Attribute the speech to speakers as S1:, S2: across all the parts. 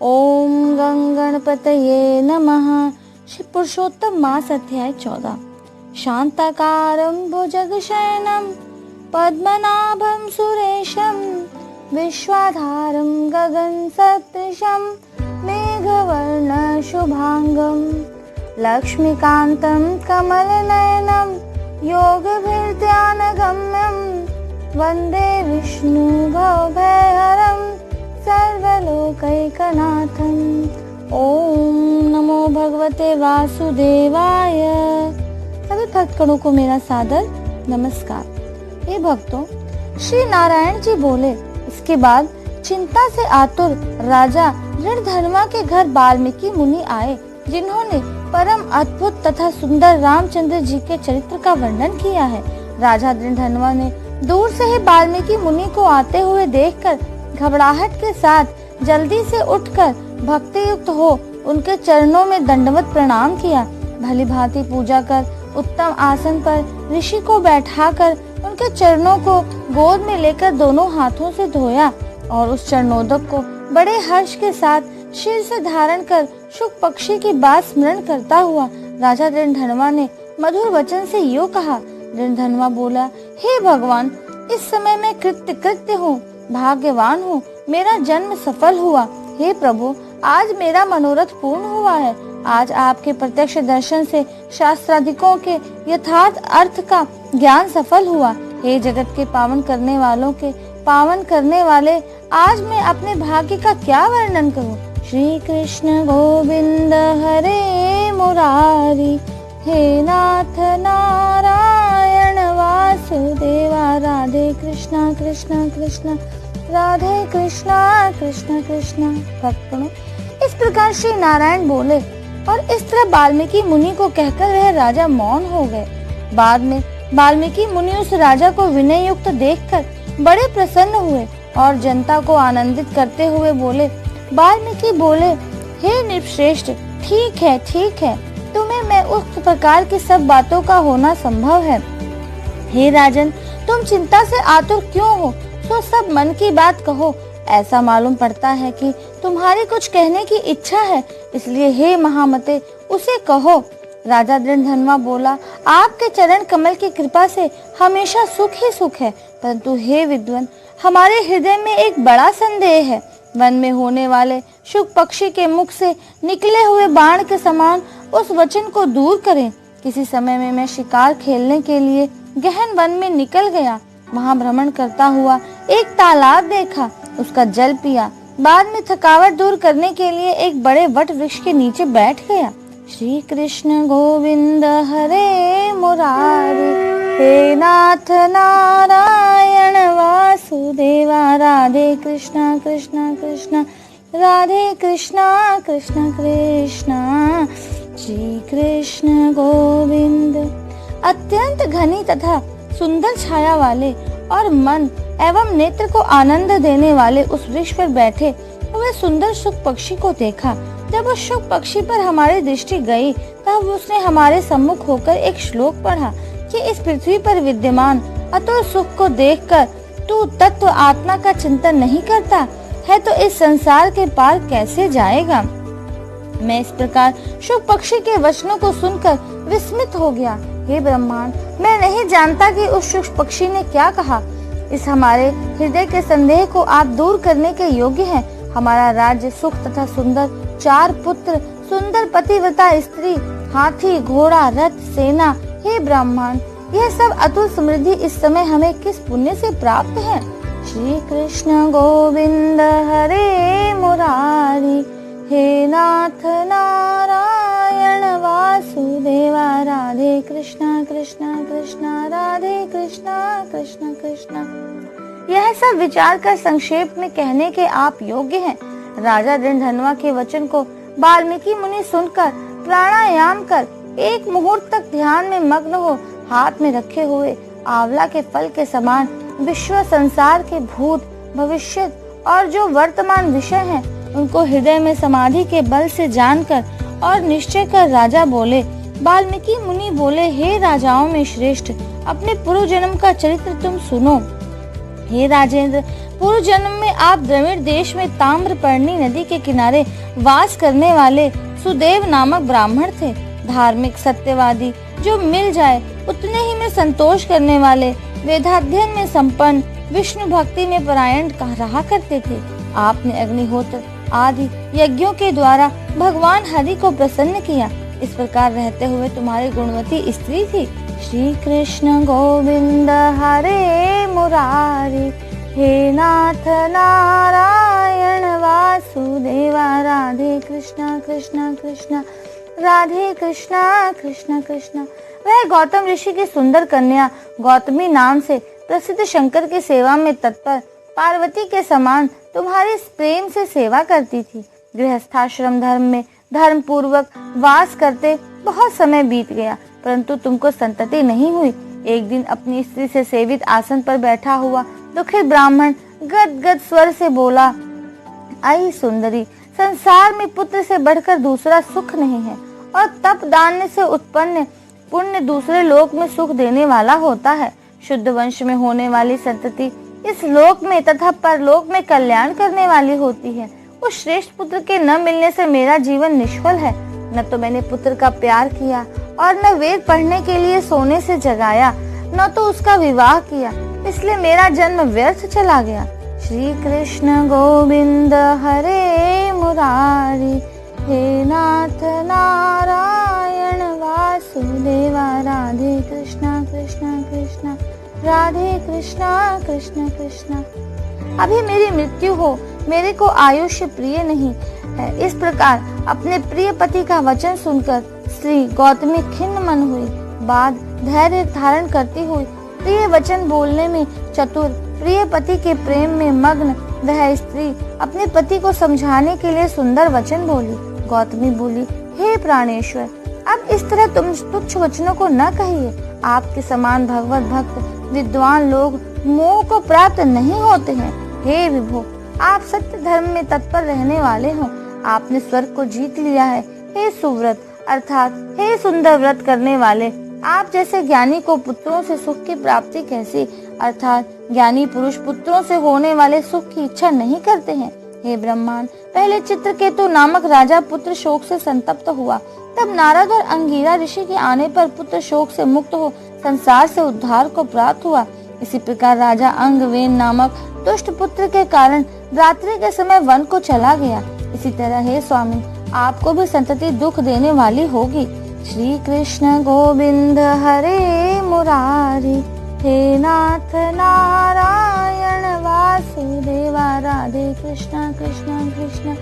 S1: ओम गंगणपतये नमः। श्री पुरुषोत्तम मास अध्याय 14। शांताकारं भुजगशयनं पद्मनाभं सुरेशं विश्वाधारं गगनसदृशं मेघवर्णं शुभांगं लक्ष्मीकान्तं कमलनयनं योगभिर्ध्यानगम्यं वन्दे विष्णु भवभयहरं सर्वलोकैकनाथं। ओम नमो भगवते वासुदेवाय। सभी भक्तगणों को मेरा सादर नमस्कार। हे भक्तों, श्री नारायण जी बोले, इसके बाद चिंता से आतुर राजा ऋणधर्मा के घर वाल्मीकि मुनि आए, जिन्होंने परम अद्भुत तथा सुंदर रामचंद्र जी के चरित्र का वर्णन किया है। राजा ऋणधर्मा ने दूर से ही वाल्मीकि मुनि को आते हुए देखकर घबराहट के साथ जल्दी से उठकर भक्ति युक्त हो उनके चरणों में दंडवत प्रणाम किया। भली भांति पूजा कर उत्तम आसन पर ऋषि को बैठाकर उनके चरणों को गोद में लेकर दोनों हाथों से धोया और उस चरणोदक को बड़े हर्ष के साथ सिर से धारण कर शुक पक्षी की बात स्मरण करता हुआ राजा ऋणधर्मा ने मधुर वचन से यूं कहा। ऋणधर्मा बोला, हे भगवान, इस समय मैं कृत्य हूँ, भाग्यवान हूँ, मेरा जन्म सफल हुआ। हे प्रभु, आज मेरा मनोरथ पूर्ण हुआ है। आज आपके प्रत्यक्ष दर्शन से शास्त्रादिकों के यथार्थ अर्थ का ज्ञान सफल हुआ। हे जगत के पावन करने वालों के पावन करने वाले, आज मैं अपने भाग्य का क्या वर्णन करूं। श्री कृष्ण गोविंद हरे मुरारी, हे नाथ नारायण वासुदेवा। राधे कृष्णा कृष्णा कृष्णा राधे कृष्णा कृष्णा कृष्णा। भक्तों, इस प्रकार श्री नारायण बोले और इस तरह वाल्मीकि मुनि को कहकर वह राजा मौन हो गए। बाद में वाल्मीकि मुनि उस राजा को विनय युक्त देखकर बड़े प्रसन्न हुए और जनता को आनंदित करते हुए बोले। वाल्मीकि बोले, हे नृपश्रेष्ठ, ठीक है, तुम्हें मैं उस प्रकार की सब बातों का होना संभव है। हे राजन, तुम चिंता से आतुर क्यों हो, तो सब मन की बात कहो। ऐसा मालूम पड़ता है कि तुम्हारी कुछ कहने की इच्छा है, इसलिए हे महामते उसे कहो। राजा ऋणधर्मा बोला, आपके चरण कमल की कृपा से हमेशा सुख ही सुख है, परंतु हे विद्वान, हमारे हृदय में एक बड़ा संदेह है। वन में होने वाले शुक पक्षी के मुख से निकले हुए बाण के समान उस वचन को दूर करें। किसी समय में मैं शिकार खेलने के लिए गहन वन में निकल गया। वहाँ भ्रमण करता हुआ एक तालाब देखा, उसका जल पिया। बाद में थकावट दूर करने के लिए एक बड़े वट वृक्ष के नीचे बैठ गया। श्री कृष्ण गोविंद हरे मुरारी, हे नाथ नारायण वासुदेवा। राधे कृष्णा कृष्णा कृष्णा राधे कृष्णा कृष्णा कृष्णा। श्री कृष्ण गोविंद। अत्यंत घनी तथा सुंदर छाया वाले और मन एवं नेत्र को आनंद देने वाले उस वृक्ष पर बैठे हुए सुंदर शुक पक्षी को देखा। जब उस शुक पक्षी पर हमारी दृष्टि गई, तब उसने हमारे सम्मुख होकर एक श्लोक पढ़ा कि इस पृथ्वी पर विद्यमान अतुल सुख को देखकर तू तत्व आत्मा का चिंतन नहीं करता है, तो इस संसार के पार कैसे जाएगा। मैं इस प्रकार शुक पक्षी के वचनों को सुनकर विस्मित हो गया। हे ब्रह्मांड, मैं नहीं जानता कि उस शुक पक्षी ने क्या कहा। इस हमारे हृदय के संदेह को आप दूर करने के योग्य हैं। हमारा राज्य सुख तथा सुंदर 4 पुत्र, सुंदर पतिव्रता स्त्री, हाथी, घोड़ा, रथ, सेना। हे ब्रह्मांड, यह सब अतुल समृद्धि इस समय हमें किस पुण्य से प्राप्त है। श्री कृष्ण गोविंद हरे मुरारी, हे नाथ नारायण वासुदेवा। राधे कृष्णा कृष्णा कृष्णा राधे कृष्णा कृष्णा कृष्णा। यह सब विचार कर संक्षेप में कहने के आप योग्य हैं। राजा ऋणधर्मा के वचन को वाल्मीकि मुनि सुनकर प्राणायाम कर एक मुहूर्त तक ध्यान में मग्न हो हाथ में रखे हुए आंवला के फल के समान विश्व संसार के भूत, भविष्य और जो वर्तमान विषय हैं, उनको हृदय में समाधि के बल से जानकर और निश्चय कर राजा बोले। वाल्मीकि मुनि बोले, हे राजाओं में श्रेष्ठ, अपने पूर्व जन्म का चरित्र तुम सुनो। हे राजेंद्र, पूर्व जन्म में आप द्रविड़ देश में ताम्रपर्णी नदी के किनारे वास करने वाले सुदेव नामक ब्राह्मण थे। धार्मिक, सत्यवादी, जो मिल जाए उतने ही में संतोष करने वाले, वेदाध्ययन में संपन्न, विष्णु भक्ति में परायण रहा करते थे। आपने अग्निहोत्र आदि यज्ञों के द्वारा भगवान हरि को प्रसन्न किया। इस प्रकार रहते हुए तुम्हारी गुणवती स्त्री थी। श्री कृष्ण गोविंद हरे मुरारी, हे नाथ नारायण वासुदेवा, राधे कृष्णा कृष्णा कृष्णा, राधे कृष्णा कृष्णा कृष्णा। वह गौतम ऋषि की सुंदर कन्या गौतमी नाम से प्रसिद्ध शंकर की सेवा में तत्पर पार्वती के समान तुम्हारी प्रेम से सेवा करती थी। गृहस्थाश्रम धर्म में धर्म पूर्वक वास करते बहुत समय बीत गया, परंतु तुमको संतति नहीं हुई। एक दिन अपनी स्त्री से सेवित आसन पर बैठा हुआ दुखित ब्राह्मण गदगद स्वर से बोला, आई सुंदरी, संसार में पुत्र से बढ़कर दूसरा सुख नहीं है, और तप दान से उत्पन्न पुण्य दूसरे लोक में सुख देने वाला होता है। शुद्ध वंश में होने वाली संतति इस लोक में तथा परलोक में कल्याण करने वाली होती है। उस श्रेष्ठ पुत्र के न मिलने से मेरा जीवन निष्फल है। न तो मैंने पुत्र का प्यार किया और न वेद पढ़ने के लिए सोने से जगाया, न तो उसका विवाह किया, इसलिए मेरा जन्म व्यर्थ चला गया। श्री कृष्ण गोविंद हरे मुरारी, हे नाथ नारायण वासुदेवा, राधे कृष्णा कृष्णा कृष्णा, राधे कृष्णा कृष्णा कृष्णा। अभी मेरी मृत्यु हो, मेरे को आयुष्य प्रिय नहीं है। इस प्रकार अपने प्रिय पति का वचन सुनकर श्री गौतमी खिन्न मन हुई। बाद धैर्य धारण करती हुई प्रिय वचन बोलने में चतुर, प्रिय पति के प्रेम में मग्न वह स्त्री अपने पति को समझाने के लिए सुंदर वचन बोली। गौतमी बोली, हे प्राणेश्वर, अब इस तरह तुम तुच्छ वचनों को न कहिए। आपके समान भगवत भक्त विद्वान लोग मोह को प्राप्त नहीं होते हैं। हे विभो, आप सत्य धर्म में तत्पर रहने वाले हो। आपने स्वर्ग को जीत लिया है। हे सुव्रत अर्थात हे सुंदर व्रत करने वाले, आप जैसे ज्ञानी को पुत्रों से सुख की प्राप्ति कैसी, अर्थात ज्ञानी पुरुष पुत्रों से होने वाले सुख की इच्छा नहीं करते हैं। हे ब्रह्मांड, पहले चित्रकेतु नामक राजा पुत्र शोक से संतप्त हुआ, तब नारद और अंगीरा ऋषि के आने पर पुत्र शोक से मुक्त हो संसार से उद्धार को प्राप्त हुआ। इसी प्रकार राजा अंगवेन नामक दुष्ट पुत्र के कारण रात्रि के समय वन को चला गया। इसी तरह हे स्वामी, आपको भी संतति दुख देने वाली होगी। श्री कृष्ण गोविंद हरे मुरारी, हे नाथ नारायण वासुदेवा, राधे कृष्णा कृष्णा कृष्णा,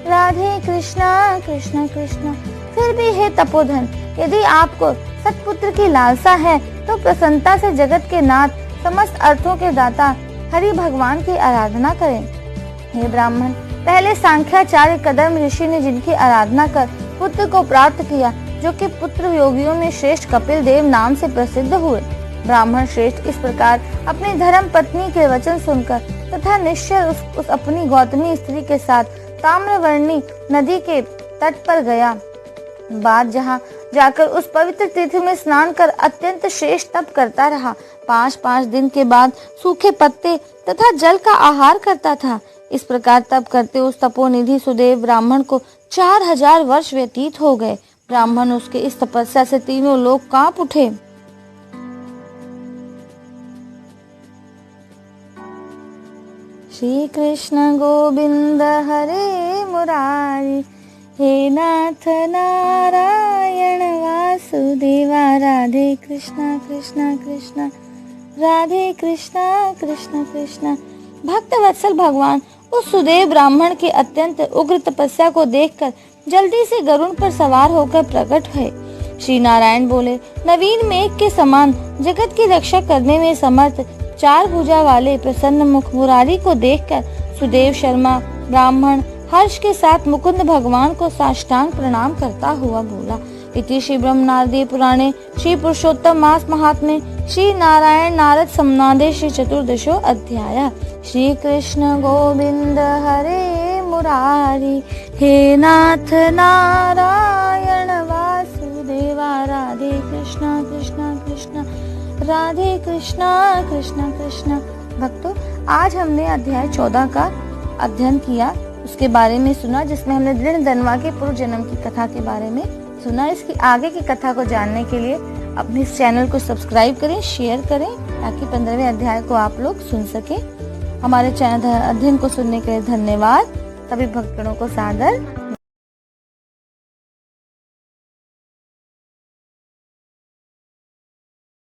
S1: राधे कृष्णा कृष्णा कृष्णा। फिर भी हे तपोधन, यदि आपको सत्पुत्र की लालसा है तो प्रसन्नता से जगत के नाथ, समस्त अर्थों के दाता हरि भगवान की आराधना करें। हे ब्राह्मण, पहले सांख्याचार्य कदम ऋषि ने जिनकी आराधना कर पुत्र को प्राप्त किया, जो कि पुत्र योगियों में श्रेष्ठ कपिल देव नाम से प्रसिद्ध हुए। ब्राह्मण श्रेष्ठ इस प्रकार अपनी धर्म पत्नी के वचन सुनकर तथा निश्चय उस अपनी गौतमी स्त्री के साथ ताम्रवर्णी नदी के तट पर गया। बाद जहाँ जाकर उस पवित्र तीर्थ में स्नान कर अत्यंत श्रेष्ठ तप करता रहा। 5-5 दिन के बाद सूखे पत्ते तथा जल का आहार करता था। इस प्रकार तप करते उस तपोनिधि सुदेव ब्राह्मण को 4000 वर्ष व्यतीत हो गए। ब्राह्मण उसके इस तपस्या से तीनों लोग कांप उठे। श्री कृष्ण गोविंद हरे मुरारी, हे नाथ नारायण वासुदेवा, राधे कृष्णा कृष्णा कृष्णा, राधे कृष्णा कृष्णा कृष्णा। भक्त वत्सल भगवान उस सुदेव ब्राह्मण की अत्यंत उग्र तपस्या को देखकर जल्दी से गरुड़ पर सवार होकर प्रकट हुए। श्री नारायण बोले, नवीन मेघ के समान जगत की रक्षा करने में समर्थ 4 भुजा वाले प्रसन्न मुख मुरारी को देखकर सुदेव शर्मा ब्राह्मण हर्ष के साथ मुकुंद भगवान को साष्टांग प्रणाम करता हुआ बोला। इति श्री ब्रह्मनारदीय पुराणे श्री पुरुषोत्तम मास महात्म्ये श्री नारायण नारद संवादे श्री चतुर्दशो अध्याय। श्री कृष्ण गोविंद हरे मुरारी, हे नाथ नारायण वासुदेवा, राधे कृष्णा कृष्णा कृष्णा, राधे कृष्णा कृष्णा कृष्णा। भक्तों, आज हमने अध्याय 14 का अध्ययन किया, उसके बारे में सुना, जिसमें हमने दृढ़ दनवा के पूर्व जन्म की कथा के बारे में सुना। इसकी आगे की कथा को जानने के लिए अपने इस चैनल को सब्सक्राइब करें, शेयर करें, ताकि 15वें अध्याय को आप लोग सुन सकें। हमारे चैनल अध्ययन को सुनने के लिए धन्यवाद। सभी भक्तगणों को सादर